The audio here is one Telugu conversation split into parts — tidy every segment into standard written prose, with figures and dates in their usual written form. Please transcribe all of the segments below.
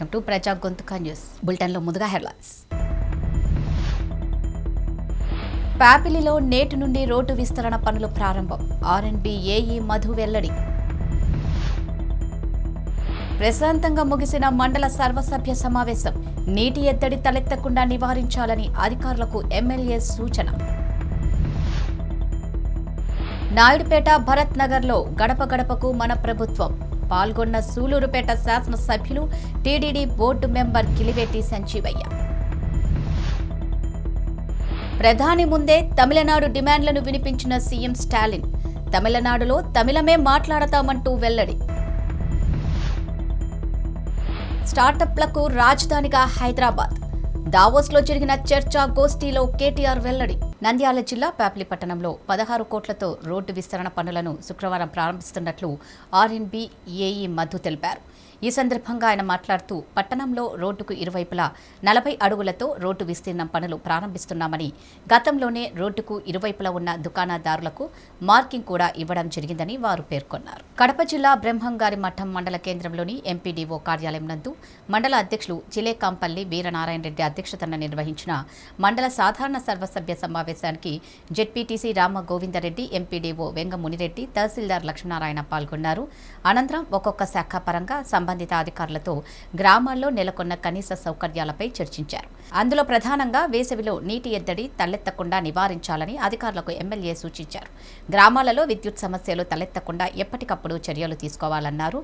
వెల్కమ్ టు ప్రజా గొంతుక న్యూస్ బులెటిన్లో ముందుగా హెడ్లైన్స్. ప్యాపిలిలో నేటి నుండి రోడ్డు విస్తరణ పనులు ప్రారంభం. ఆర్ఎండ్బి ఏఈ మధు వెల్లడి. ప్రశాంతంగా ముగిసిన మండల సర్వసభ్య సమావేశం. నీటి ఎద్దడి తలెత్తకుండా నివారించాలని అధికారులకు ఎమ్మెల్యే సూచన. నాయుడుపేట భరత్ నగర్లో గడప గడపకు మన ప్రభుత్వం. పాల్గొన్న సూలూరుపేట శాసనసభ్యులు, టీడీడీ బోర్డు మెంబర్ కిలివేటి సంజీవయ్య. ప్రధాని ముందే తమిళనాడు డిమాండ్లను వినిపించిన సీఎం స్టాలిన్. తమిళనాడులో తమిళమే మాట్లాడతామంటూ వెల్లడి. స్టార్టప్లకు రాజధానిగా హైదరాబాద్. దావోస్లో జరిగిన చర్చా గోష్ఠీలో కేటీఆర్ వెల్లడి. నంద్యాల జిల్లా ప్యాపిలి పట్టణంలో 16 కోట్లతో రోడ్డు విస్తరణ పనులను శుక్రవారం ప్రారంభిస్తున్నట్లు ఆర్ఎండ్బి ఏఈ మధు తెలిపారు. ఈ సందర్భంగా ఆయన మాట్లాడుతూ పట్టణంలో రోడ్డుకు ఇరువైపులా 40 అడుగులతో రోడ్డు విస్తీర్ణం పనులు ప్రారంభిస్తున్నామని, గతంలోనే రోడ్డుకు ఇరువైపులా ఉన్న దుకాణదారులకు మార్కింగ్ కూడా ఇవ్వడం జరిగిందని వారు పేర్కొన్నారు. కడప జిల్లా బ్రహ్మంగారి మఠం మండల కేంద్రంలోని ఎంపీడీఓ కార్యాలయం నందు మండల అధ్యక్షులు చిలేకాంపల్లి వీరనారాయణ రెడ్డి అధ్యక్షతన నిర్వహించిన మండల సాధారణ సర్వసభ్య సమావేశానికి జెడ్పీటీసీ రామ గోవిందరెడ్డి, ఎంపీడీఓ వెంగ మునిరెడ్డి, తహసీల్దార్ లక్ష్మీనారాయణ పాల్గొన్నారు. అనంతరం ఒక్కొక్క శాఖ పరంగా సంబంధిత అధికారులతో గ్రామాల్లో నెలకొన్న కనీస సౌకర్యాలపై చర్చించారు. అందులో ప్రధానంగా వేసవిలో నీటి ఎద్దడి తలెత్తకుండా నివారించాలని అధికారులకు ఎమ్మెల్యే సూచించారు. గ్రామాలలో విద్యుత్ సమస్యలు తలెత్తకుండా ఎప్పటికప్పుడు చర్యలు తీసుకోవాలన్నారు.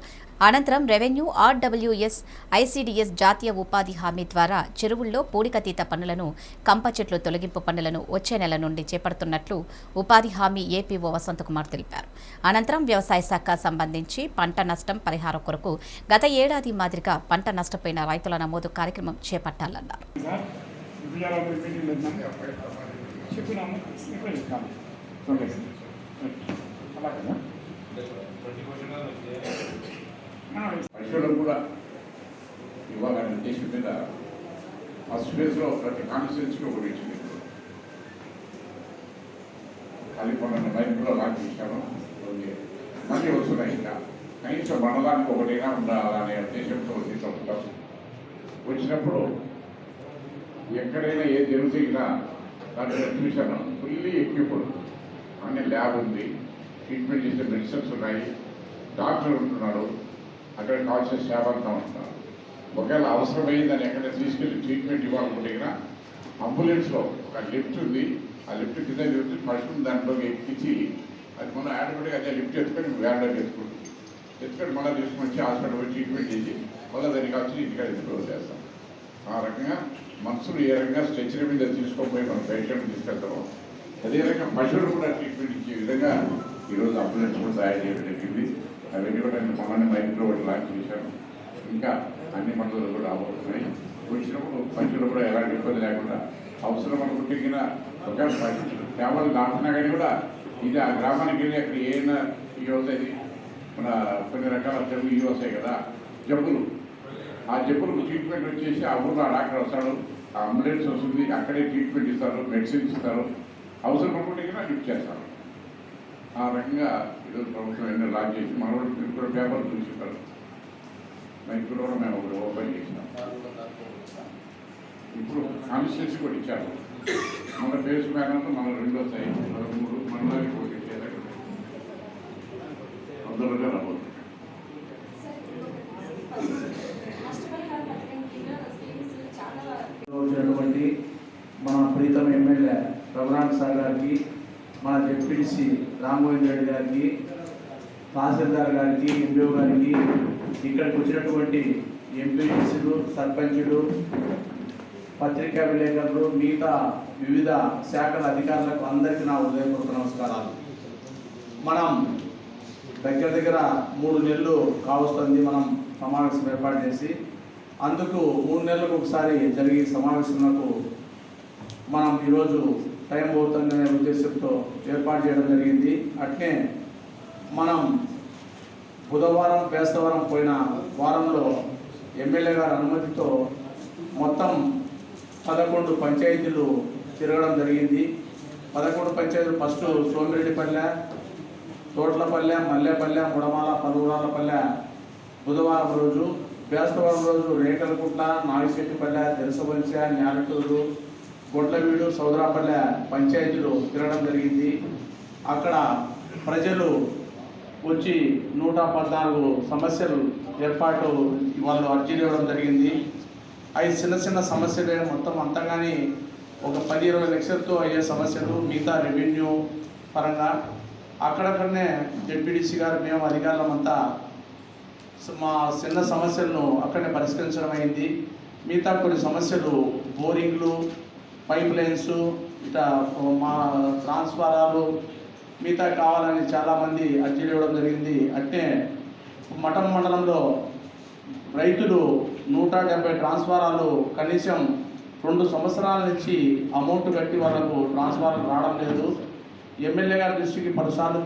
అనంతరం రెవెన్యూ, ఆర్డబ్ల్యూఎస్, ఐసీడీఎస్ జాతీయ ఉపాధి హామీ ద్వారా చెరువుల్లో పూడికతీత పనులను, కంప చెట్లు తొలగింపు పనులను వచ్చే నెల నుండి చేపడుతున్నట్లు ఉపాధి హామీ ఏపీఓ వసంతకుమార్ తెలిపారు. అనంతరం వ్యవసాయ శాఖ సంబంధించి పంట నష్టం పరిహారం కొరకు గత ఏడాది మాదిరిగా పంట నష్టపోయిన రైతుల నమోదు కార్యక్రమం చేపట్టాలన్నారు. ఇవ్వాలనే ఉద్దేశం మీద ఫస్ట్ ఫేజ్లో ప్రతి కాన్స్టిట్యూన్సీకి ఒకటి ఇచ్చింది. కలిపొండ మైపులో లాంచ్ చేశాను. మళ్ళీ వస్తున్నాయి. ఇంకా కనీసం మండలానికి ఒకటైనా ఉండాలనే ఉద్దేశంతో తీసుకుంటాం. వచ్చినప్పుడు ఎక్కడైనా ఏ జరుగుతున్నా దాంట్లో చూశాను. ఫుల్లీ ఎక్విప్డ్ అన్ని ల్యాబ్ ఉంది, ట్రీట్మెంట్ చేసే మెడిసిన్స్ ఉన్నాయి, డాక్టర్ ఉంటున్నాడు, అక్కడ కావాల్సిన సేవలతో ఉంటున్నారు. ఒకవేళ అవసరమైందని ఎక్కడ తీసుకెళ్ళి ట్రీట్మెంట్ ఇవ్వాలనుకుంటే అంబులెన్స్లో ఒక లిఫ్ట్ ఉంది. ఆ లిఫ్ట్ కింద చూసి మనుషులు దాంట్లోకి ఎక్కించి అది మనం ఆటోమేటిక్గా అదే లిఫ్ట్ ఎత్తుకొని వ్యాన్లో ఎత్తుకుంటుంది. ఎత్తుకొని మళ్ళీ తీసుకుని వచ్చి హాస్పిటల్ పోయి ట్రీట్మెంట్ చేసి మళ్ళీ దానికి వచ్చి ఇంటికాడ ఎత్తుకోవడం చేస్తాం. ఆ రకంగా మనుషులు ఏ రకంగా స్ట్రెచర్ మీద తీసుకోకపోయి మనం పేషెంట్ తీసుకెళ్తామో అదే రకంగా పశువులు కూడా ట్రీట్మెంట్ ఇచ్చే విధంగా ఈరోజు అంబులెన్స్ కూడా తయారు చేయడం జరిగింది. అవన్నీ కూడా మొన్న మైక్రో ఒకటి లాంచ్ చేశాను. ఇంకా అన్ని మండలు కూడా అవసరమై వచ్చినప్పుడు పశువులు కూడా ఎలాంటి ఇబ్బంది లేకుండా అవసరం అనుకుంటే ఒకవేళ కేవలం దాటున్నా కానీ కూడా ఇది ఆ గ్రామానికి వెళ్ళి అక్కడ ఏమైనా ఇవి వస్తాయి, మన కొన్ని రకాల జబ్బులు ఇవి వస్తాయి కదా జబ్బులు, ఆ జబ్బులకు ట్రీట్మెంట్ వచ్చేసి ఆ ఊళ్ళో ఆ డాక్టర్ వస్తాడు, ఆ అంబులెన్స్ వస్తుంది, అక్కడే ట్రీట్మెంట్ ఇస్తారు, మెడిసిన్స్ ఇస్తారు, అవసరం అనుకుంటే లిఫ్ట్ చేస్తారు. ఆ రకంగా ఈరోజు ప్రభుత్వం ఎన్నో లాంచ్ చేసి మనోడు మీరు కూడా పేపర్లు చూసిస్తారు. మైక్ కూడా మేము ఒకటి ఓపెన్ చేసినాం. ఇప్పుడు కాన్స్టిట్యూన్సీ కూడా ఇచ్చారు. మన ఫేస్ బ్యానర్లో మన 2 వస్తాయి, 13 మనలాగే పోటీ చేయాలి. అందరిగా రాబోతుంది. వచ్చినటువంటి మన ప్రీతం ఎమ్మెల్యే రఘునాథ్ సార్ గారికి, మన జెడ్పీటీసీ రామగోవింద్ రెడ్డి గారికి, తహసీల్దార్ గారికి, ఎంపీఓ గారికి, ఇక్కడికి వచ్చినటువంటి ఎంపీటీసీలు, సర్పంచులు, పత్రికా విలేకరులు, మిగతా వివిధ శాఖల అధికారులకు అందరికీ నా హృదయపూర్వక నమస్కారాలు. మనం దగ్గర 3 నెలలు కావస్తుంది మనం సమావేశం ఏర్పాటు చేసి. అందుకు 3 నెలలకు ఒకసారి జరిగే సమావేశంలో మనం ఈరోజు టైం అవుతుందనే ఉద్దేశంతో ఏర్పాటు చేయడం జరిగింది. అట్నే మనం బుధవారం, బేస్తవారం పోయిన వారంలో ఎమ్మెల్యే గారి అనుమతితో మొత్తం 11 పంచాయతీలు తిరగడం జరిగింది. 11 పంచాయతీలు ఫస్ట్ సోమిరెడ్డిపల్లె, తోట్లపల్లె, మల్లేపల్లె, ముడమాల, పలుగురాలపల్లె బుధవారం రోజు, బేస్తవారం రోజు రేకలకుంట్ల, నాగిశెట్టిపల్లె, దెరసవంశ, న్యాలటూరు, గొడ్లవీడు, సౌదరాపల్లె పంచాయతీలు తిరగడం జరిగింది. అక్కడ ప్రజలు వచ్చి 114 సమస్యలు ఏర్పాటు వాళ్ళు అర్జీలు ఇవ్వడం జరిగింది. అవి చిన్న సమస్యలే, మొత్తం అంతా కానీ ఒక 10-20 లక్షలతో అయ్యే సమస్యలు, మిగతా రెవెన్యూ పరంగా అక్కడక్కడనే జెడ్పీటీసీ గారు మేము అధికారులమంతా మా చిన్న సమస్యలను అక్కడనే పరిష్కరించడం అయింది. మిగతా కొన్ని సమస్యలు బోరింగ్లు, పైప్ లైన్స్, ఇట్లా మా ట్రాన్స్ఫారాలు మిగతా కావాలని చాలామంది అర్జీలు ఇవ్వడం జరిగింది. అట్నే మఠం మండలంలో రైతులు 170 ట్రాన్స్ఫారాలు కనీసం 2 సంవత్సరాల నుంచి అమౌంట్ కట్టి వాళ్ళకు ట్రాన్స్ఫారాలు రావడం లేదు. ఎమ్మెల్యే గారి దృష్టికి పలుసార్లు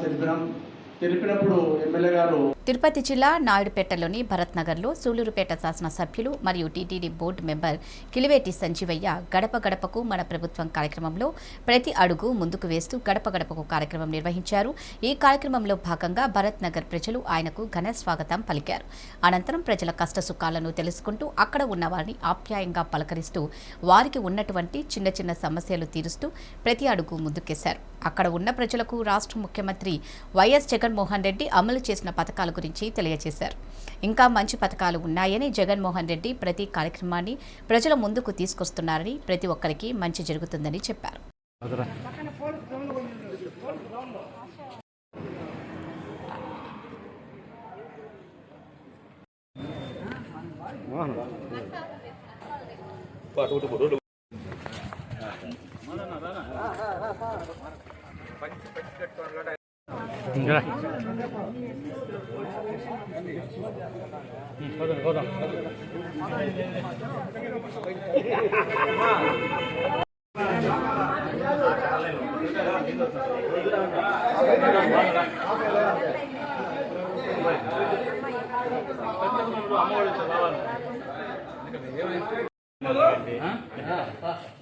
తెలిపినప్పుడు ఎమ్మెల్యే గారు తిరుపతి జిల్లా నాయుడుపేటలోని భరత్ నగర్లో సూలూరుపేట శాసనసభ్యులు మరియు టీటీడీ బోర్డు మెంబర్ కిలివేటి సంజీవయ్య గడప గడపకు మన ప్రభుత్వం కార్యక్రమంలో ప్రతి అడుగు ముందుకు వేస్తూ గడప గడపకు కార్యక్రమం నిర్వహించారు. ఈ కార్యక్రమంలో భాగంగా భరత్ నగర్ ప్రజలు ఆయనకు ఘన స్వాగతం పలికారు. అనంతరం ప్రజల కష్టసుఖాలను తెలుసుకుంటూ అక్కడ ఉన్న వారిని ఆప్యాయంగా పలకరిస్తూ వారికి ఉన్నటువంటి చిన్న సమస్యలు తీరుస్తూ ప్రతి అడుగు ముందుకేశారు. అక్కడ ఉన్న ప్రజలకు రాష్ట్ర ముఖ్యమంత్రి వైఎస్ జగన్మోహన్ రెడ్డి అమలు చేసిన పథకాల గురించి తెలియజేశారు. ఇంకా మంచి పథకాలు ఉన్నాయని, జగన్మోహన్ రెడ్డి ప్రతి కార్యక్రమాన్ని ప్రజల ముందుకు తీసుకొస్తున్నారని, ప్రతి ఒక్కరికి మంచి జరుగుతుందని చెప్పారు.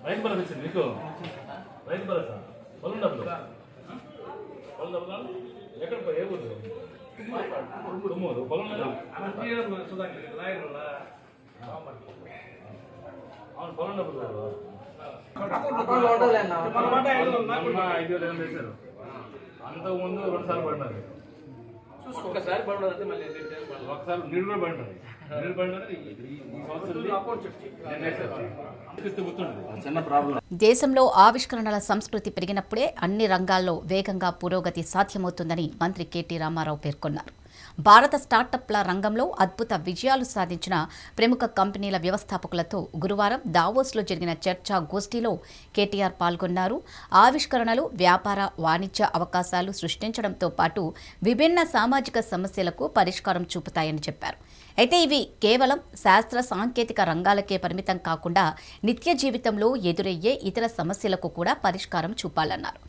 రైతు భరోసా ఇచ్చింది మీకు. రైతు భరోసా పొలం డబ్బులు ఎక్కడ ఏ ఊరు? తుమ్మూరు. పొలం అవును, పొలం డబ్బులు 5,000 వేశారు. అంతకుముందు 2 సార్లు పడినారు. ఒకసారి పడదు, మళ్ళీ ఒకసారి నీళ్ళు కూడా పడినారు. నీళ్ళు పడినారు. దేశంలో ఆవిష్కరణల సంస్కృతి పెరిగినప్పుడే అన్ని రంగాల్లో వేగంగా పురోగతి సాధ్యమవుతుందని మంత్రి కెటి రామారావు పేర్కొన్నారు. భారత స్టార్టప్ల రంగంలో అద్భుత విజయాలు సాధించిన ప్రముఖ కంపెనీల వ్యవస్థాపకులతో గురువారం దావోస్లో జరిగిన చర్చా గోష్ఠిలో కేటీఆర్ పాల్గొన్నారు. ఆవిష్కరణలు వ్యాపార, వాణిజ్య అవకాశాలు సృష్టించడంతో పాటు విభిన్న సామాజిక సమస్యలకు పరిష్కారం చూపుతాయని చెప్పారు. అయితే ఇవి కేవలం శాస్త్ర సాంకేతిక రంగాలకే పరిమితం కాకుండా నిత్య జీవితంలో ఎదురయ్యే ఇతర సమస్యలకు కూడా పరిష్కారం చూపాలన్నారు.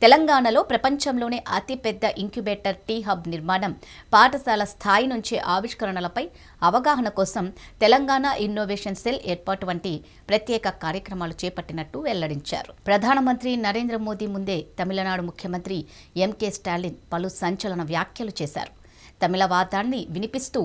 తెలంగాణలో ప్రపంచంలోనే అతిపెద్ద ఇంక్యుబేటర్ టీ హబ్ నిర్మాణం, పాఠశాల స్థాయి నుంచి ఆవిష్కరణలపై అవగాహన కోసం తెలంగాణ ఇన్నోవేషన్ సెల్ ఏర్పాటు వంటి ప్రత్యేక కార్యక్రమాలు చేపట్టినట్టు వెల్లడించారు. ప్రధానమంత్రి నరేంద్ర మోదీ ముందే తమిళనాడు ముఖ్యమంత్రి ఎంకే స్టాలిన్ పలు సంచలన వ్యాఖ్యలు చేశారు. తమిళవాదాన్ని వినిపిస్తూ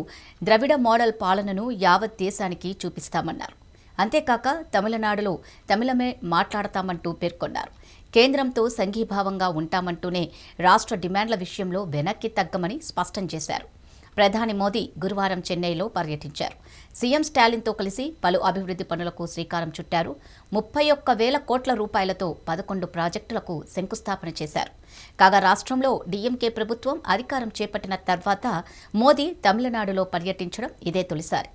ద్రవిడ మోడల్ పాలనను యావత్ దేశానికి చూపిస్తామన్నారు. అంతేకాక తమిళనాడులో తమిళమే మాట్లాడతామంటూ పేర్కొన్నారు. కేంద్రంతో సంఘీభావంగా ఉంటామంటూనే రాష్ట్ర డిమాండ్ల విషయంలో వెనక్కి తగ్గమని స్పష్టం చేశారు. ప్రధాని మోదీ గురువారం చెన్నైలో పర్యటించారు. సీఎం స్టాలిన్తో కలిసి పలు అభివృద్ధి పనులకు శ్రీకారం చుట్టారు. 31,000 కోట్ల రూపాయలతో 11 ప్రాజెక్టులకు శంకుస్థాపన చేశారు. కాగా రాష్ట్రంలో డీఎంకే ప్రభుత్వం అధికారం చేపట్టిన తర్వాత మోదీ తమిళనాడులో పర్యటించడం ఇదే తొలిసారి.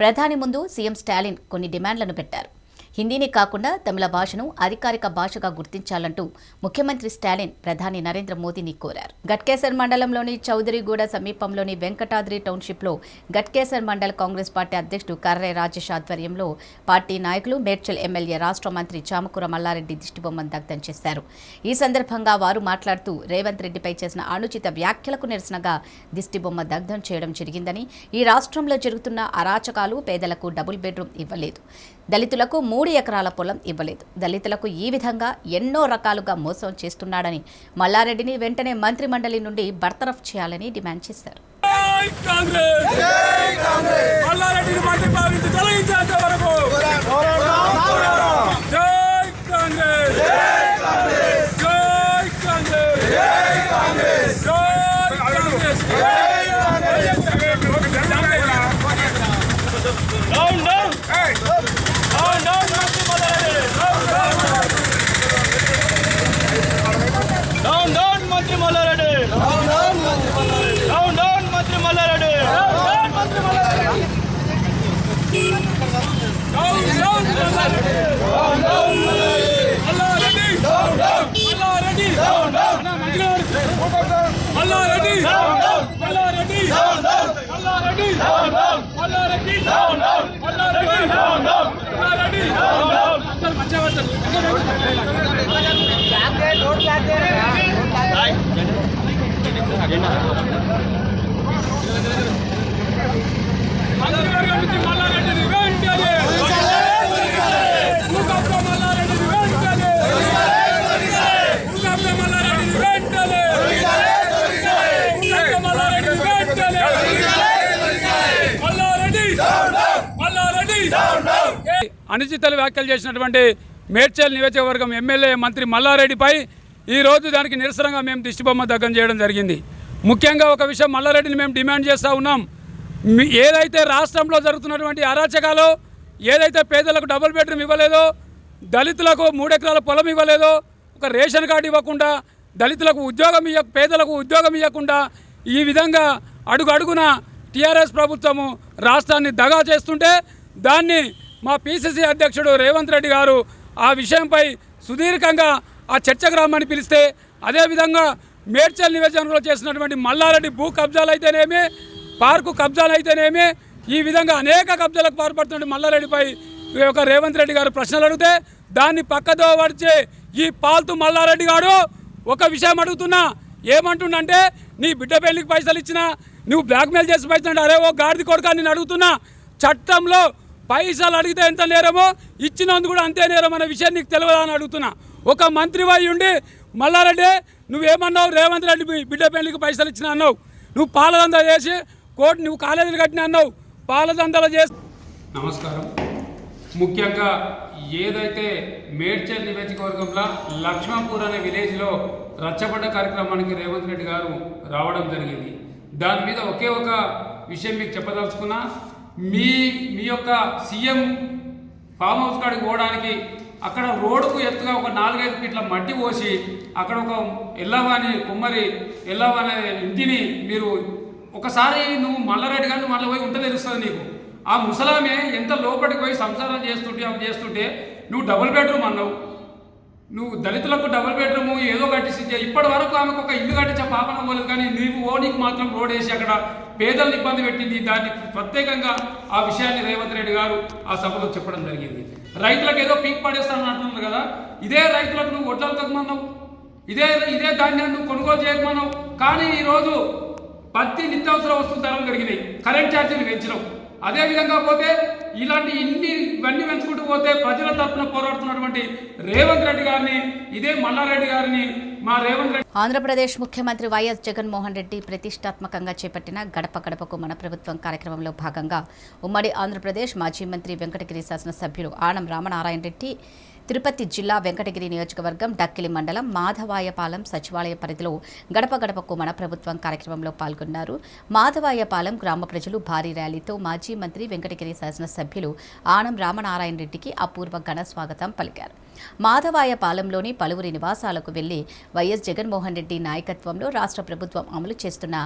ప్రధాని ముందు సీఎం స్టాలిన్ కొన్ని డిమాండ్లను పెట్టారు. హిందీని కాకుండా తమిళ భాషను అధికారిక భాషగా గుర్తించాలంటూ ముఖ్యమంత్రి స్టాలిన్ ప్రధాని నరేంద్ర మోదీని కోరారు. గట్కేసర్ మండలంలోని చౌదరిగూడ సమీపంలోని వెంకటాద్రి టౌన్షిప్లో గట్కేసర్ మండల కాంగ్రెస్ పార్టీ అధ్యక్షుడు కర్రే రాజేష్ ఆధ్వర్యంలో పార్టీ నాయకులు మేడ్చల్ ఎమ్మెల్యే రాష్ట్ర మంత్రి చామకూర మల్లారెడ్డి దిష్టిబొమ్మను దగ్ధం చేశారు. ఈ సందర్భంగా వారు మాట్లాడుతూ రేవంత్ రెడ్డిపై చేసిన అనుచిత వ్యాఖ్యలకు నిరసనగా దిష్టిబొమ్మ దగ్ధం చేయడం జరిగిందని, ఈ రాష్ట్రంలో జరుగుతున్న అరాచకాలు, పేదలకు డబుల్ బెడ్రూమ్ ఇవ్వలేదు, దళితులకు 3 ఎకరాల పొలం ఇవ్వలేదు, దళితులకు ఈ విధంగా ఎన్నో రకాలుగా మోసం చేస్తున్నాడని మల్లారెడ్డిని వెంటనే మంత్రి మండలి నుండి బర్తరఫ్ చేయాలని డిమాండ్ చేశారు. జై కాంగ్రెస్ మల్లారెడ్డిని మంత్రి పదవి నుంచి తొలగించేంత వరకు జై కాంగ్రెస్ జై కాంగ్రెస్ జై Congress down down down down మంత్రి మల్లారెడ్డి డౌన్ డౌన్ మంత్రి మల్లారెడ్డి డౌన్ మంత్రి Malla Reddy down down Malla Reddy down down Malla Reddy down down Malla Reddy down down Malla Reddy down down Malla Reddy down down Malla Reddy down down Malla Reddy down down Malla Reddy down down అందరూ మంచిగా వచ్చారు మంత్రివర్గం నుంచి మల్లారెడ్డిని వెంటనే భూకబ్జా మల్లారెడ్డిని వెంటనే భూకబ్జా మల్లారెడ్డిని వెంటనే భూకబ్జా మల్లారెడ్డిని వెంటనే మల్లారెడ్డి అనుచిత వ్యాఖ్యలు చేసినటువంటి మేడ్చల్ నియోజకవర్గం ఎమ్మెల్యే మంత్రి మల్లారెడ్డిపై ఈరోజు దానికి నిరసనగా మేము దిష్టిబొమ్మ దగ్ధం చేయడం జరిగింది. ముఖ్యంగా ఒక విషయం మల్లారెడ్డిని మేము డిమాండ్ చేస్తూ ఉన్నాం. ఏదైతే రాష్ట్రంలో జరుగుతున్నటువంటి అరాచకాలు, ఏదైతే పేదలకు డబుల్ బెడ్రూమ్ ఇవ్వలేదో, దళితులకు 3 ఎకరాల పొలం ఇవ్వలేదో, ఒక రేషన్ కార్డు ఇవ్వకుండా, దళితులకు ఉద్యోగం పేదలకు ఉద్యోగం ఇవ్వకుండా ఈ విధంగా అడుగున టీఆర్ఎస్ ప్రభుత్వము రాష్ట్రాన్ని దగా చేస్తుంటే దాన్ని మా పిసిసి అధ్యక్షుడు రేవంత్ రెడ్డి గారు ఆ విషయంపై సుదీర్ఘంగా ఆ చర్చకు రమ్మని పిలిస్తే, అదేవిధంగా మేడ్చల్ నియోజకవర్గంలో చేసినటువంటి మల్లారెడ్డి భూ కబ్జాలు అయితేనేమి, పార్కు కబ్జాలు అయితేనేమి, ఈ విధంగా అనేక కబ్జాలకు పాల్పడుతున్న మల్లారెడ్డిపై ఒక రేవంత్ రెడ్డి గారు ప్రశ్నలు అడిగితే దాన్ని పక్కదో పడిచే ఈ పాల్తు మల్లారెడ్డి గారు ఒక విషయం అడుగుతున్నా. ఏమంటుండంటే, నీ బిడ్డ పెళ్లికి పైసలు ఇచ్చినా, నువ్వు బ్లాక్మెయిల్ చేసి పైసలు, అరే ఓ గాడిది కొడుకా నేను అడుగుతున్నా, చట్టంలో పైసలు అడిగితే ఎంత నేరమో ఇచ్చినందుకు కూడా అంతే నేరం అనే విషయం నీకు తెలియదా అని అడుగుతున్నా. ఒక మంత్రి వై ఉండి మల్లారెడ్డి నువ్వేమన్నావు, రేవంత్ రెడ్డి బిడ్డ పెళ్లికి పైసలు ఇచ్చినా అన్నావు, నువ్వు పాలదందా చేసి నువ్వు కాలేజీలు కట్టినా అన్నావు, పాలదందాలు చేసి. నమస్కారం. ముఖ్యంగా ఏదైతే మేడ్చల్ నియోజకవర్గంలో లక్ష్మణపూర్ అనే విలేజ్లో రచ్చబండ కార్యక్రమానికి రేవంత్ రెడ్డి గారు రావడం జరిగింది. దాని మీద ఒకే ఒక విషయం మీకు చెప్పదలుచుకున్నా. మీ యొక్క సీఎం ఫామ్ హౌస్ కాడికి పోవడానికి అక్కడ రోడ్డుకు ఎత్తుగా ఒక 4-5 ఫీట్ల మట్టి పోసి అక్కడ ఒక ఎల్లవాని కుమ్మరి ఎల్లవాని ఇంటిని మీరు ఒకసారి నువ్వు మల్లారెడ్డి గారిని మళ్ళీ పోయి ఉంటే తెలుస్తుంది నీకు. ఆ ముసలామే ఎంత లోపలికి పోయి సంసారం చేస్తుంటే నువ్వు డబుల్ బెడ్రూమ్ అన్నావు, నువ్వు దళితులకు డబుల్ బెడ్రూమ్ ఏదో కట్టించి ఇప్పటి వరకు ఆమెకు ఒక ఇల్లు కట్టించే పాపన పోలేదు. కానీ నీకు మాత్రం రోడ్ వేసి అక్కడ పేదలను ఇబ్బంది పెట్టింది. దాన్ని ప్రత్యేకంగా ఆ విషయాన్ని రేవంత్ రెడ్డి గారు ఆ సభలో చెప్పడం జరిగింది. రైతులకు ఏదో పీక్ పడేస్తానని అంటున్నారు కదా, ఇదే రైతులకు నువ్వు వడ్లు తగ్గమన్నావు, ఇదే ధాన్యాన్ని నువ్వు కొనుగోలు చేయమన్నావు. కానీ ఈరోజు పత్తి నిత్యావసర వస్తువుల ధరలు పెరిగినాయి, కరెంట్ ఛార్జీలు పెంచినావు. అదేవిధంగా పోతే ఇవన్నీ పెంచుకుంటూ పోతే ప్రజల తరఫున పోరాడుతున్నటువంటి రేవంత్ రెడ్డి గారిని, ఇదే మల్లారెడ్డి గారిని మా రేవంత్ రెడ్డి. ఆంధ్రప్రదేశ్ ముఖ్యమంత్రి వైఎస్ జగన్మోహన్ రెడ్డి ప్రతిష్టాత్మకంగా చేపట్టిన గడప గడపకు మన ప్రభుత్వం కార్యక్రమంలో భాగంగా ఉమ్మడి ఆంధ్రప్రదేశ్ మాజీ మంత్రి వెంకటగిరి శాసనసభ్యులు ఆనం రామనారాయణ రెడ్డి తిరుపతి జిల్లా వెంకటగిరి నియోజకవర్గం డక్కిలి మండలం మాధవాయపాలెం సచివాలయ పరిధిలో గడప గడపకు మన ప్రభుత్వం కార్యక్రమంలో పాల్గొన్నారు. మాధవాయపాలెం గ్రామ ప్రజలు భారీ ర్యాలీతో మాజీ మంత్రి వెంకటగిరి శాసనసభ్యులు ఆనం రామనారాయణ రెడ్డికి అపూర్వ ఘన స్వాగతం పలికారు. మాధవాయపాలెంలోని పలువురి నివాసాలకు వెళ్లి వైఎస్ జగన్మోహన్ రెడ్డి నాయకత్వంలో రాష్ట్ర ప్రభుత్వం అమలు చేస్తున్న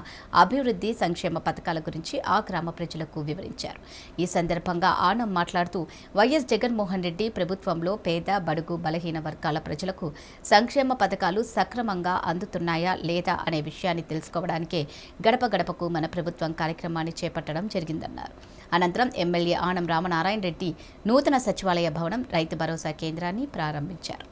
అభివృద్ధి సంక్షేమ పథకాల గురించి ఆ గ్రామ ప్రజలకు వివరించారు. ఈ సందర్భంగా ఆనం మాట్లాడుతూ వైఎస్ జగన్మోహన్ రెడ్డి ప్రభుత్వంలో పేద బడుగు బలహీన వర్గాల ప్రజలకు సంక్షేమ పథకాలు సక్రమంగా అందుతున్నాయా లేదా అనే విషయాన్ని తెలుసుకోవడానికే గడప గడపకు మన ప్రభుత్వం కార్యక్రమాన్ని చేపట్టడం జరిగిందన్నారు. అనంతరం ఎమ్మెల్యే ఆనం రామనారాయణ రెడ్డి నూతన సచివాలయ భవనం, రైతు భరోసా కేంద్రాన్ని ప్రారంభించారు.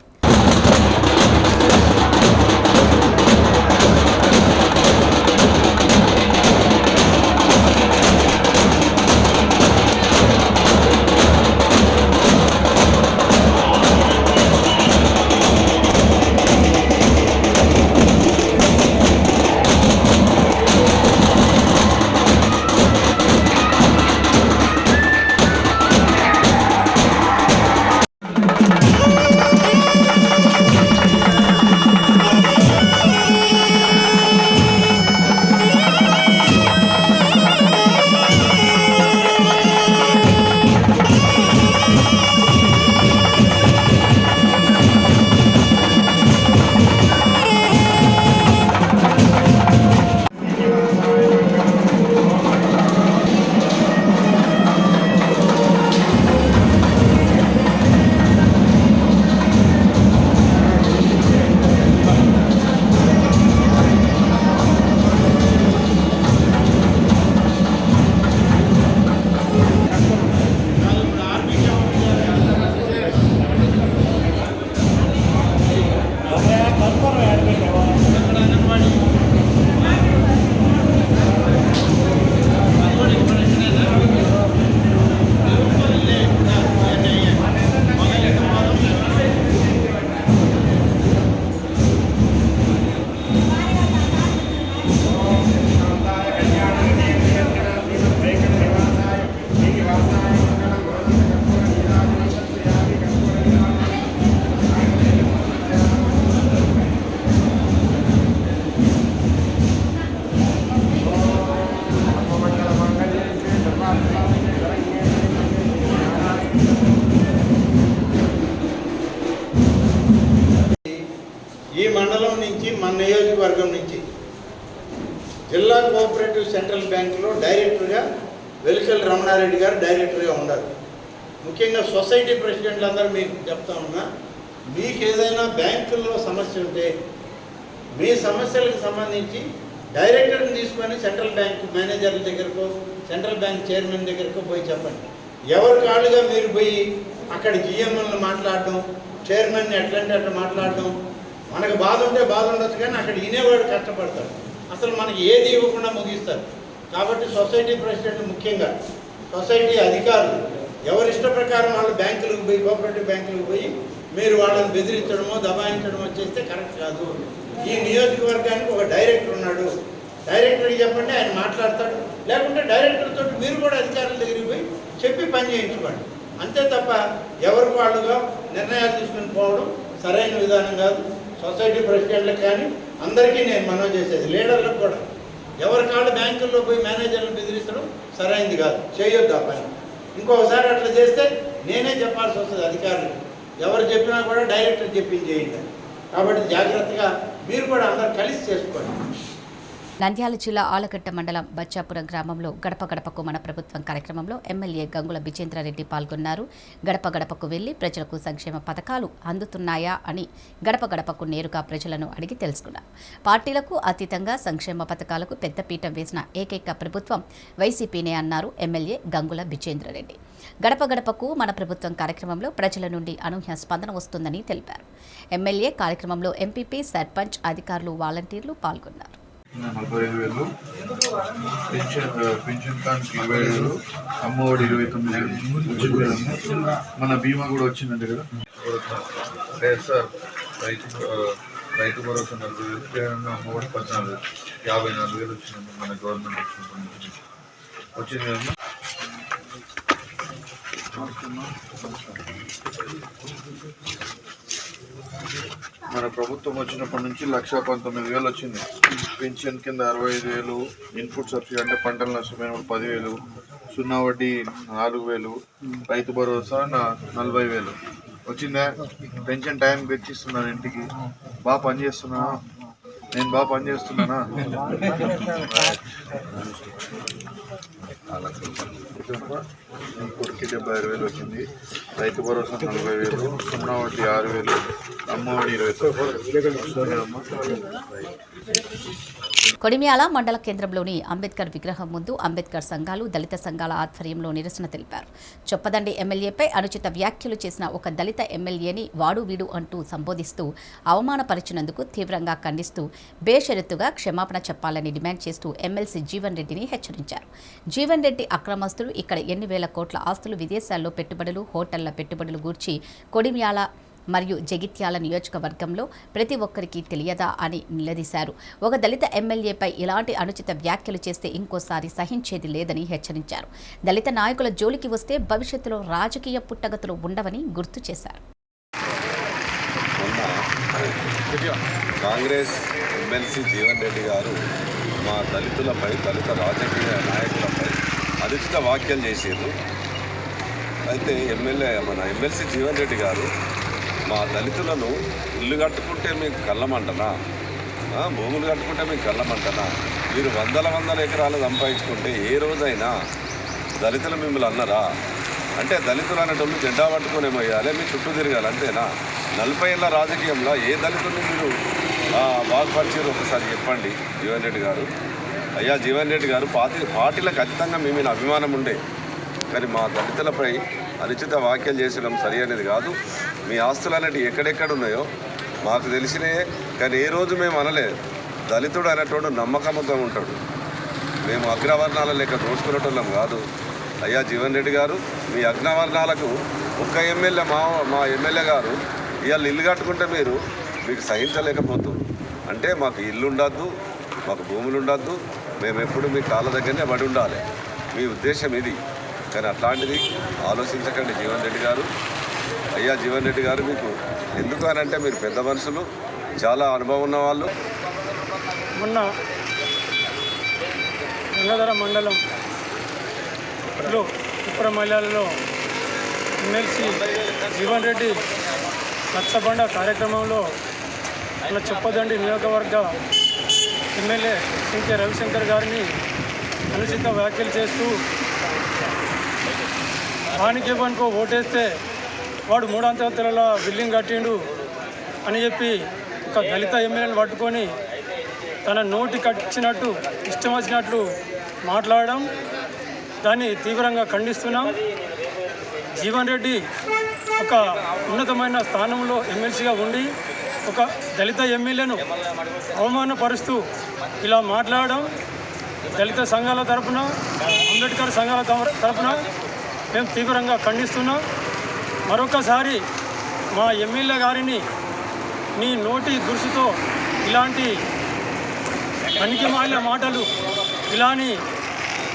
ఈ మండలం నుంచి మన నియోజకవర్గం నుంచి జిల్లా కోఆపరేటివ్ సెంట్రల్ బ్యాంకులో డైరెక్టర్గా వెలికల్ రమణారెడ్డి గారు డైరెక్టర్గా ఉన్నారు. ముఖ్యంగా సొసైటీ ప్రెసిడెంట్లు అందరూ మీకు చెప్తా ఉన్నా, మీకు ఏదైనా బ్యాంకుల్లో సమస్య ఉంటే మీ సమస్యలకు సంబంధించి డైరెక్టర్ని తీసుకొని సెంట్రల్ బ్యాంక్ మేనేజర్ల దగ్గరకో సెంట్రల్ బ్యాంక్ చైర్మన్ దగ్గరకో పోయి చెప్పండి. ఎవరి కాళ్ళుగా మీరు పోయి అక్కడ జిఎంఎల్ని మాట్లాడడం, చైర్మన్ని ఎట్లంటే అట్లా మాట్లాడడం, మనకు బాధ ఉంటే బాధ ఉండొచ్చు కానీ అక్కడ వినేవాడు కష్టపడతాడు, అసలు మనకి ఏది ఇవ్వకుండా ముగిస్తారు. కాబట్టి సొసైటీ ప్రెసిడెంట్ ముఖ్యంగా సొసైటీ అధికారులు ఎవరి ఇష్ట ప్రకారం వాళ్ళు బ్యాంకులకు పోయి కోఆపరేటివ్ బ్యాంకులకు పోయి మీరు వాళ్ళని బెదిరించడమో దబాయించడమో చేస్తే కరెక్ట్ కాదు. ఈ నియోజకవర్గానికి ఒక డైరెక్టర్ ఉన్నాడు, డైరెక్టర్కి చెప్పండి, ఆయన మాట్లాడతాడు. లేకుంటే డైరెక్టర్తో మీరు కూడా అధికారుల దగ్గరికి పోయి చెప్పి పని చేయించుకోండి. అంతే తప్ప ఎవరికి వాళ్ళుగా నిర్ణయాలు తీసుకుని పోవడం సరైన విధానం కాదు. సొసైటీ ప్రెసిడెంట్లకు కానీ అందరికీ నేను మనవి చేసేది, లీడర్లకు కూడా ఎవరి కాళ్ళు బ్యాంకుల్లో పోయి మేనేజర్లు బెదిరించడం సరైనది కాదు, చేయొద్దు ఆ పని. ఇంకొకసారి అట్లా చేస్తే నేనే చెప్పాల్సి వస్తుంది అధికారులకు. ఎవరు చెప్పినా కూడా డైరెక్టర్ చెప్పింది చేయండి. కాబట్టి జాగ్రత్తగా మీరు కూడా అందరు కలిసి చేసుకోండి. నంద్యాల జిల్లా ఆలగడ్డ మండలం బచ్చాపురం గ్రామంలో గడప గడపకు మన ప్రభుత్వం కార్యక్రమంలో ఎమ్మెల్యే గంగుల బిజేంద్రారెడ్డి పాల్గొన్నారు. గడప గడపకు వెళ్లి ప్రజలకు సంక్షేమ పథకాలు అందుతున్నాయా అని గడప గడపకు నేరుగా ప్రజలను అడిగి తెలుసుకున్నారు. పార్టీలకు అతీతంగా సంక్షేమ పథకాలకు పెద్దపీట వేసిన ఏకైక ప్రభుత్వం వైసీపీనే అన్నారు ఎమ్మెల్యే గంగుల బిజేంద్రారెడ్డి. గడప గడపకు మన ప్రభుత్వం కార్యక్రమంలో ప్రజల నుండి అనూహ్య స్పందన వస్తుందని తెలిపారు. ఎమ్మెల్యే కార్యక్రమంలో ఎంపీపీ, సర్పంచ్, అధికారులు, వాలంటీర్లు పాల్గొన్నారు. 45,000, పెన్షన్ కానికి 20,000, అమ్మఒడి 29,000, మన బీమా కూడా వచ్చిందండి కదా. సార్ రైతు భరోసా 40,000, జగన్ అమ్మఒడి 14,000, 54,000 వచ్చిందండి మన గవర్నమెంట్ వచ్చింది కదా. మన ప్రభుత్వం వచ్చినప్పటి నుంచి 1,19,000 వచ్చింది. పెన్షన్ కింద 65,000, ఇన్పుట్ సబ్సిడీ అంటే పంటల నష్టమైన 10,000, 0 వడ్డీ 4,000, రైతు భరోసా 40,000 వచ్చిందా. పెన్షన్ టైంకి తెచ్చిస్తున్నాను ఇంటికి. బాగా పనిచేస్తున్నానా? నేను బాగా పనిచేస్తున్నానా? కొడుకు 76,000 వచ్చింది. రైతు భరోసా 40,000, 0 వడ్డీ 6,000, అమ్మఒడి 20,000. కొడిమ్యాల మండల కేంద్రంలోని అంబేద్కర్ విగ్రహం ముందు అంబేద్కర్ సంఘాలు, దళిత సంఘాల ఆధ్వర్యంలో నిరసన తెలిపారు. చొప్పదండి ఎమ్మెల్యేపై అనుచిత వ్యాఖ్యలు చేసిన ఒక దళిత ఎమ్మెల్యేని వాడు వీడు అంటూ సంబోధిస్తూ అవమానపరిచినందుకు తీవ్రంగా ఖండిస్తూ బేషరతుగా క్షమాపణ చెప్పాలని డిమాండ్ చేస్తూ ఎమ్మెల్సీ జీవన్ రెడ్డిని హెచ్చరించారు. జీవన్ రెడ్డి అక్రమస్తులు, ఇక్కడ ఎన్ని వేల కోట్ల ఆస్తులు, విదేశాల్లో పెట్టుబడులు, హోటళ్ల పెట్టుబడులు గూర్చి కొడిమ్యాల మరియు జగిత్యాల నియోజకవర్గంలో ప్రతి ఒక్కరికి తెలియదా అని నిలదీశారు. ఒక దళిత ఎమ్మెల్యేపై ఇలాంటి అనుచిత వ్యాఖ్యలు చేస్తే ఇంకోసారి సహించేది లేదని హెచ్చరించారు. దళిత నాయకుల జోలికి వస్తే భవిష్యత్తులో రాజకీయ పుట్టగతులు ఉండవని గుర్తు చేశారు. కాంగ్రెస్ ఎమ్మెల్సీ జీవన్ రెడ్డి గారు మా దళితులపై, దళిత రాజకీయ నాయకులపై అనుచిత వ్యాఖ్యలు చేసేది. అయితే మన ఎమ్మెల్సీ జీవన్ రెడ్డి గారు మా దళితులను ఇల్లు కట్టుకుంటే మీకు కళ్ళమంటనా, భూములు కట్టుకుంటే మీకు కళ్ళమంటనా? మీరు వందల ఎకరాలు సంపాదించుకుంటే ఏ రోజైనా దళితులు మిమ్మల్ని అన్నారా? అంటే దళితులు అనేటోళ్ళు జెండా పట్టుకునే పోయాలి, మీ చుట్టూ తిరగాలి, అంతేనా? 40 ఏళ్ళ రాజకీయంలో ఏ దళితుల్ని మీరు బాగుపరిచారు ఒకసారి చెప్పండి జీవన్ రెడ్డి గారు. అయ్యా జీవన్ రెడ్డి గారు, పార్టీలకు ఖచ్చితంగా మీ మీద అభిమానం ఉండే, కానీ మా దళితులపై అనుచిత వ్యాఖ్యలు చేసడం సరి అనేది కాదు. మీ ఆస్తులు అనేవి ఎక్కడెక్కడ ఉన్నాయో మాకు తెలిసినాయే, కానీ ఏ రోజు మేము అనలేదు. దళితుడు అనేటోడు నమ్మకంగా ఉంటాడు. మేము అగ్రవర్ణాల లెక్క దోచుకునేటోళ్ళం కాదు. అయ్యా జీవన్ రెడ్డి గారు, మీ అగ్రవర్ణాలకు ఒక్క ఎమ్మెల్యే మా ఎమ్మెల్యే గారు ఇవాళ ఇల్లు కట్టుకుంటే మీకు సహించలేకపోతుంది. అంటే మాకు ఇల్లు ఉండద్దు, మాకు భూములు ఉండద్దు, మేము ఎప్పుడు మీ కాళ్ళ దగ్గరనే పడి ఉండాలి, మీ ఉద్దేశం ఇది. కానీ అట్లాంటిది ఆలోచించకండి జీవన్ రెడ్డి గారు. అయ్యా జీవన్ రెడ్డి గారు, మీకు ఎందుకు అనంటే మీరు పెద్ద మనుషులు, చాలా అనుభవం ఉన్నవాళ్ళు. మొన్న గంగాధర మండలంలో ఉప్పరమల్యాలలో ఎమ్మెల్సీ జీవన్ రెడ్డి రచ్చబండ కార్యక్రమంలో మన చొప్పదండి నియోజకవర్గ ఎమ్మెల్యే సింకే రవిశంకర్ గారిని అనుచిత వ్యాఖ్యలు చేస్తూ వానికి ఇవ్వనుకో ఓటేస్తే వాడు 3 అంతస్తుల బిల్డింగ్ కట్టిండు అని చెప్పి ఒక దళిత ఎమ్మెల్యేని పట్టుకొని తన నోటి కట్టినట్టు ఇష్టం వచ్చినట్లు మాట్లాడడం, దాన్ని తీవ్రంగా ఖండిస్తున్నాం. జీవన్ రెడ్డి ఒక ఉన్నతమైన స్థానంలో ఎమ్మెల్సీగా ఉండి ఒక దళిత ఎమ్మెల్యేను అవమానపరుస్తూ ఇలా మాట్లాడడం దళిత సంఘాల తరపున, అంబేద్కర్ సంఘాల తరపున మేము తీవ్రంగా ఖండిస్తున్నాం. మరొకసారి మా ఎమ్మెల్యే గారిని నీ నోటి దురుసుతో ఇలాంటి పనికిమాలిన మాటలు, ఇలాని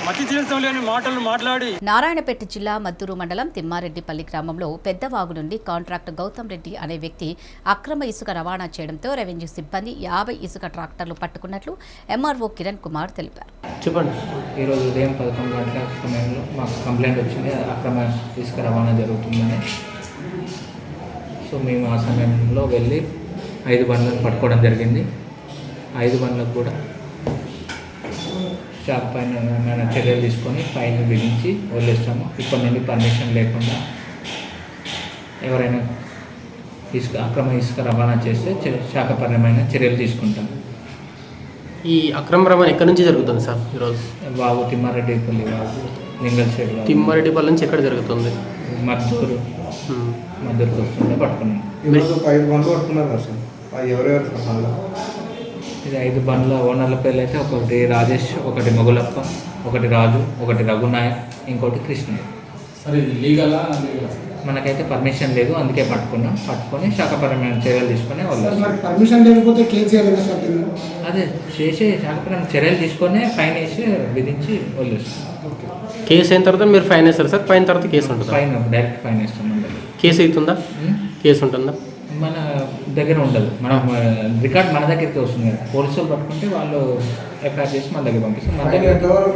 మతి తీర్థం లేని మాటలు మాట్లాడి. నారాయణపేట జిల్లా మద్దూరు మండలం తిమ్మారెడ్డిపల్లి గ్రామంలో పెద్దవాగు నుండి కాంట్రాక్టర్ గౌతమ్ రెడ్డి అనే వ్యక్తి అక్రమ ఇసుక రవాణా చేయడంతో రెవెన్యూ సిబ్బంది 50 ఇసుక ట్రాక్టర్లు పట్టుకున్నట్లు ఎంఆర్ఓ కిరణ్ కుమార్ తెలిపారు. చెప్పండి. ఈరోజు ఉదయం 11 గంటల సమయంలో మాకు కంప్లైంట్ వచ్చింది, అక్రమ ఇసుక రవాణా జరుగుతుందని. సో మేము ఆ సమయంలో వెళ్ళి 5 బండ్లను పట్టుకోవడం జరిగింది. 5 బండ్లకు కూడా షాప్ పైన ఏమైనా చర్యలు తీసుకొని ఫైన్ విధించి వదిలేస్తాము. ఇప్పటి నుండి పర్మిషన్ లేకుండా ఎవరైనా అక్రమ ఇసుక రవాణా చేస్తే శాఖపరమైన చర్యలు తీసుకుంటాము. ఈ అక్రమ రవాణా ఎక్కడి నుంచి జరుగుతుంది సార్? ఈరోజు బాబు తిమ్మారెడ్డిపల్లి బాబు లింగల్సేడ్ తిమ్మారెడ్డిపల్లి నుంచి ఎక్కడ జరుగుతుంది? మద్దూరుకు వస్తుంటే పట్టుకున్నాం. 5 బండ్లు పట్టుకున్నారు సార్. ఎవరెవరు? ఇది 5 బండ్ల ఓనర్ల పేర్లు అయితే ఒకటి రాజేష్, ఒకటి మొగులప్ప, ఒకటి రాజు, ఒకటి రఘునాయక్, ఇంకోటి కృష్ణయ్య. సరే, ఇది లీగలా? మనకైతే పర్మిషన్ లేదు, అందుకే పట్టుకొని శాఖపరమైన చర్యలు తీసుకొని వాళ్ళు. పర్మిషన్ లేకపోతే కేసు అదే చేసి శాఖపరమైన చర్యలు తీసుకొని ఫైన్ వేసి విధించి వదిలేస్తాం. కేసు అయిన తర్వాత మీరు ఫైన్ వేస్తారు సార్? ఫైన్ తర్వాత కేసు ఉంటుంది? ఫైన్ డైరెక్ట్ ఫైన్ వేస్తాం. కేసు అవుతుందా? కేసు ఉంటుందా? మన దగ్గర ఉండదు, మన రికార్డ్ మన దగ్గరికి వస్తుంది కదా. పోలీసులు పట్టుకుంటే వాళ్ళు ఎఫ్ఐఆర్ చేసి మన దగ్గర పంపిస్తాం. మన దగ్గర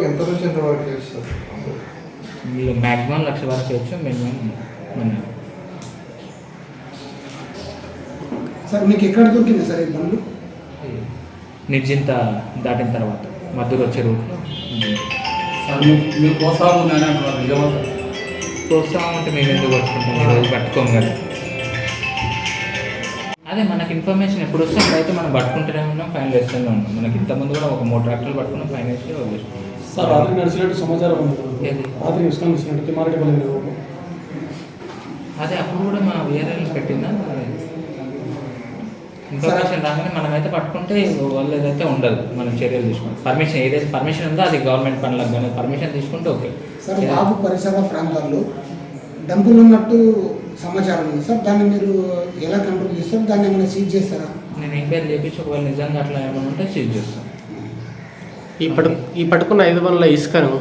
ఎంత నుంచి ఎంతవరకు చేస్తారు? మ్యాక్సిమం 1,00,000 వరకు చేయొచ్చు, మినిమం మన. సార్ మీకు ఎక్కడ దొరికింది సార్ ఈ బండ్లు? నిర్జింత దాటిన తర్వాత మద్దూరు వచ్చే రూట్లో. ప్రోత్సాహం అంటే మేము ఎందుకు పట్టుకుంటాం? ఈరోజు పట్టుకోం కదా. అదే మనకి ఇన్ఫర్మేషన్ ఎప్పుడు వస్తే అప్పుడైతే మనం పట్టుకుంటూనే ఉన్నాం, ఫైన్ వేస్తూనే ఉన్నాం. మనకి ఇంతకుముందు కూడా ఒక 3 ట్రాక్టర్లు పట్టుకున్నాం, ఫైన్ వేసి వదిలేస్తాం. సార్ రాత్రి నడిచినట్టు సమాచారం ఉంది. రాత్రి నడిచినట్టు తిమ్మారెడ్డిపల్లి. అదే అప్పుడు కూడా మా వేరేళ్ళు పెట్టిందా ఇన్ఫర్మేషన్ రాగానే మనమైతే పట్టుకుంటే వాళ్ళు ఏదైతే ఉండదు, మనం చర్యలు తీసుకుంటాం. పర్మిషన్ ఏదైతే పర్మిషన్ ఉందో అది గవర్నమెంట్ పనులకు కానీ పర్మిషన్ తీసుకుంటే ఓకే. సార్ బాబు పరిసర ప్రాంతాల్లో డంపులు ఉన్నట్టు సమాచారం ఉంది సార్, దాన్ని మీరు ఎలా కంట్రోల్ చేస్తారు? దాన్ని ఏమైనా సీజ్ చేస్తారా? నేను ఎంక్వైరీ చేయించి ఒకవేళ నిజంగా అట్లా ఏమైనా ఉంటే సీజ్ చేస్తాను. ఈ పట్టుకున్న 5 బండ్ల ఇసుకను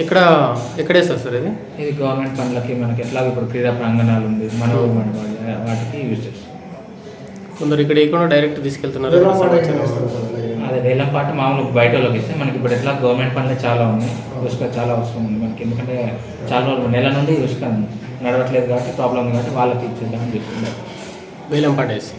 ఎక్కడేస్తారు సార్? ఇది గవర్నమెంట్ పనులకి, మనకి ఎట్లా ఇప్పుడు క్రీడా ప్రాంగణాలు ఉంది, మన వాటికి యూజ్ చేస్తాం. కొందరు ఇక్కడ కూడా డైరెక్ట్ తీసుకెళ్తున్నారు. అదే వేలం పాటు మామూలు బయట వాళ్ళకి ఇస్తే మనకి ఇప్పుడు ఎట్లా గవర్నమెంట్ పనులు చాలా ఉన్నాయి, ఇసుక చాలా అవసరం ఉంది మనకి. ఎందుకంటే చాలా రోజులు నెల నుండి ఇసుక నడవట్లేదు కాబట్టి ప్రాబ్లం ఉంది కాబట్టి వాళ్ళకి ఇచ్చేద్దామని చెప్తున్నారు. వేలం పాట వేసి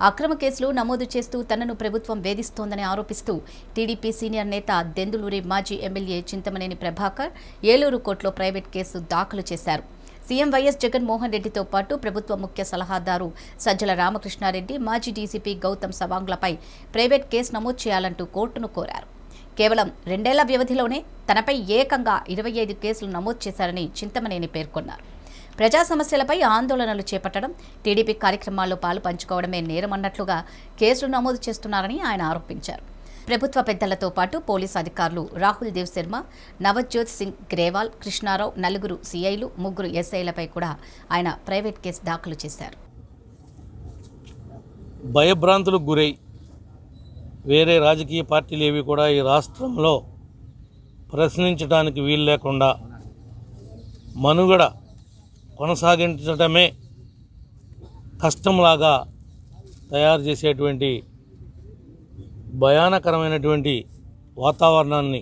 అక్రమ కేసులు నమోదు చేస్తూ తనను ప్రభుత్వం వేధిస్తోందని ఆరోపిస్తూ టీడీపీ సీనియర్ నేత దెందులూరి మాజీ ఎమ్మెల్యే చింతమనేని ప్రభాకర్ ఏలూరు కోర్టులో ప్రైవేట్ కేసు దాఖలు చేశారు. సీఎం వైఎస్ జగన్మోహన్ రెడ్డితో పాటు ప్రభుత్వ ముఖ్య సలహాదారు సజ్జల రామకృష్ణారెడ్డి, మాజీ డీసీపీ గౌతమ్ సవాంగ్లపై ప్రైవేట్ కేసు నమోదు చేయాలంటూ కోర్టును కోరారు. కేవలం 2 ఏళ్ల వ్యవధిలోనే తనపై ఏకంగా 25 కేసులు నమోదు చేశారని చింతమనేని పేర్కొన్నారు. ప్రజా సమస్యలపై ఆందోళనలు చేపట్టడం, టీడీపీ కార్యక్రమాల్లో పాలు పంచుకోవడమే నేరమన్నట్లుగా కేసులు నమోదు చేస్తున్నారని ఆయన ఆరోపించారు. ప్రభుత్వ పెద్దలతో పాటు పోలీసు అధికారులు రాహుల్ దేవ్ శర్మ, నవజ్యోత్ సింగ్ గ్రేవాల్, కృష్ణారావు, 4 సీఐలు, 3 ఎస్ఐలపై కూడా ఆయన ప్రైవేట్ కేసు దాఖలు చేశారు. భయభ్రాంతులకు గురై వేరే రాజకీయ పార్టీలు ఏవి కూడా ఈ రాష్ట్రంలో ప్రశ్నించడానికి వీలు లేకుండా మనుగడ కొనసాగించడమే కష్టంలాగా తయారు చేసేటువంటి భయానకరమైనటువంటి వాతావరణాన్ని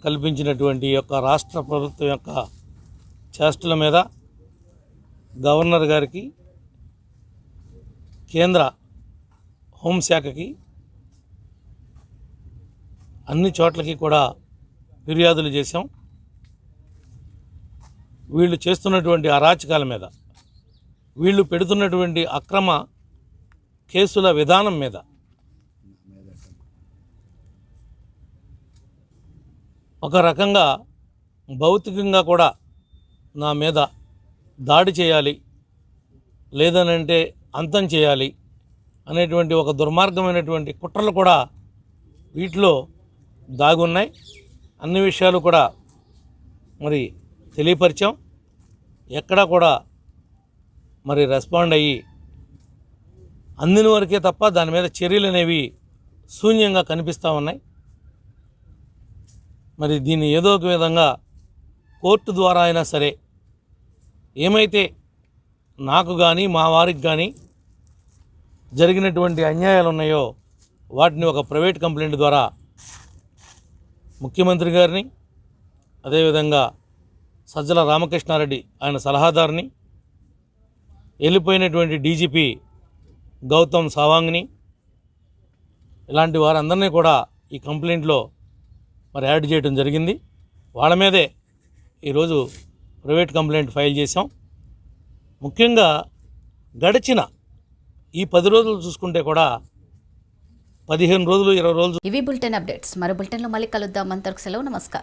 కల్పించినటువంటి యొక్క రాష్ట్ర ప్రభుత్వం యొక్క చేష్టల మీద గవర్నర్ గారికి కేంద్ర హోంశాఖకి అన్ని చోట్లకి కూడా ఫిర్యాదులు చేశాం. వీళ్ళు చేస్తున్నటువంటి అరాచకాల మీద, వీళ్ళు పెడుతున్నటువంటి అక్రమ కేసుల విధానం మీద ఒక రకంగా భౌతికంగా కూడా నా మీద దాడి చేయాలి, లేదనంటే అంతం చేయాలి అనేటువంటి ఒక దుర్మార్గమైనటువంటి కుట్రలు కూడా వీటిలో దాగున్నాయి. అన్ని విషయాలు కూడా మరి తెలియపరిచాం. ఎక్కడా కూడా మరి రెస్పాండ్ అయ్యి అందిన వరకే తప్ప దాని మీద చర్యలు అనేవి శూన్యంగా కనిపిస్తూ ఉన్నాయి. మరి దీన్ని ఏదో ఒక విధంగా కోర్టు ద్వారా అయినా సరే ఏమైతే నాకు కానీ మా వారికి కానీ జరిగినటువంటి అన్యాయాలు ఉన్నాయో వాటిని ఒక ప్రైవేట్ కంప్లైంట్ ద్వారా ముఖ్యమంత్రి గారిని, అదేవిధంగా సజ్జల రామకృష్ణారెడ్డి ఆయన సలహాదారుని, వెళ్ళిపోయినటువంటి డీజీపీ గౌతమ్ సవాంగ్ని, ఇలాంటి వారందరినీ కూడా ఈ కంప్లైంట్లో మరి యాడ్ చేయడం జరిగింది. వాళ్ళ మీదే ఈరోజు ప్రైవేట్ కంప్లైంట్ ఫైల్ చేశాం. ముఖ్యంగా గడిచిన ఈ 10 రోజులు చూసుకుంటే కూడా 15 రోజులు 20 రోజులు ఇవి బులెటిన్ అప్డేట్స్. మరో బులెటిన్లో మళ్ళీ కలుద్దాం. అంతవరకు సెలవు. నమస్కారం.